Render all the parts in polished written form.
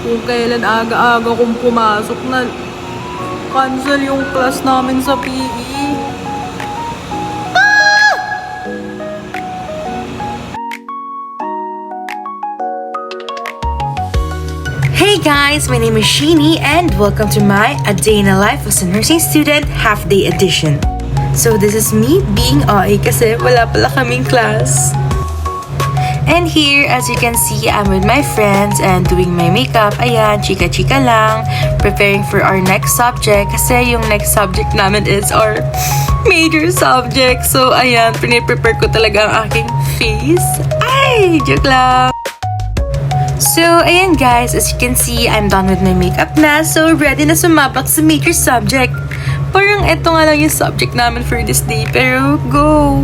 Kung kailan aga-aga kong pumasok na cancel yung class namin sa PE. Hey guys, my name is Sheenie and welcome to my A Day in a Life as a Nursing Student Half Day Edition. So this is me being OA kasi wala pala kaming class. And here, as you can see, I'm with my friends and doing my makeup. Ayan, chika-chika lang. Preparing for our next subject kasi yung next subject namin is our major subject. So ayan, piniprepare ko talaga ang aking face. Ay, joke lang. So, ayan guys, as you can see, I'm done with my makeup na. So, ready na sumabak sa major subject. Parang eto nga lang yung subject namin for this day, pero go!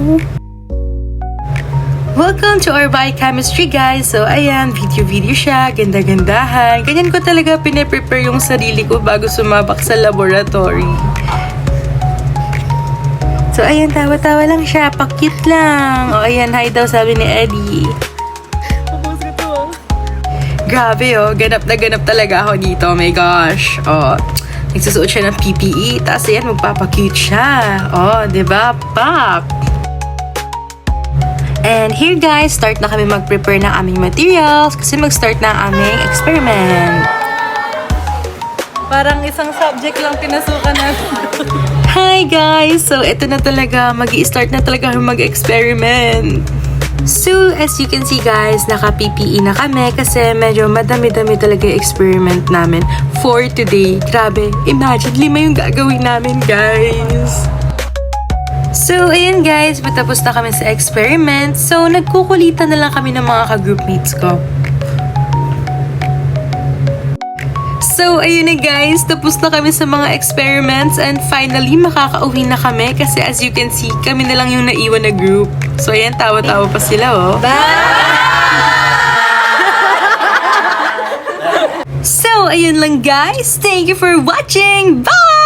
Welcome to our biochemistry guys. So, ayan, video siya, ganda-gandahan. Ganyan ko talaga pinaprepare yung sarili ko bago sumabak sa laboratory. So, ayan, tawa-tawa lang siya, pakit lang. O, ayan, hi daw sabi ni Eddie. Grabe ganap na ganap talaga ako dito. Oh my gosh. Nagsusuot siya ng PPE. Tapos ayan, magpapakute siya. Diba? Pop! And here guys, start na kami mag-prepare ng aming materials kasi mag-start na ang aming experiment. Parang isang subject lang pinasukan natin. Hi guys! So, ito na talaga. Mag-i-start na talaga kami mag-experiment. So, as you can see guys, naka-PPE na kami kasi medyo madami-dami talaga yung experiment namin for today. Grabe, imagine 5 yung gagawin namin guys. So, ayan guys, patapos na kami sa experiment. So, nagkukulitan na lang kami ng mga ka-groupmates ko. So, ayun na guys, tapos na kami sa mga experiments and finally, makakauwi na kami kasi as you can see, kami na lang yung naiwan na group. So, ayan, tawa-tawa pa sila, So, ayun lang guys. Thank you for watching. Bye!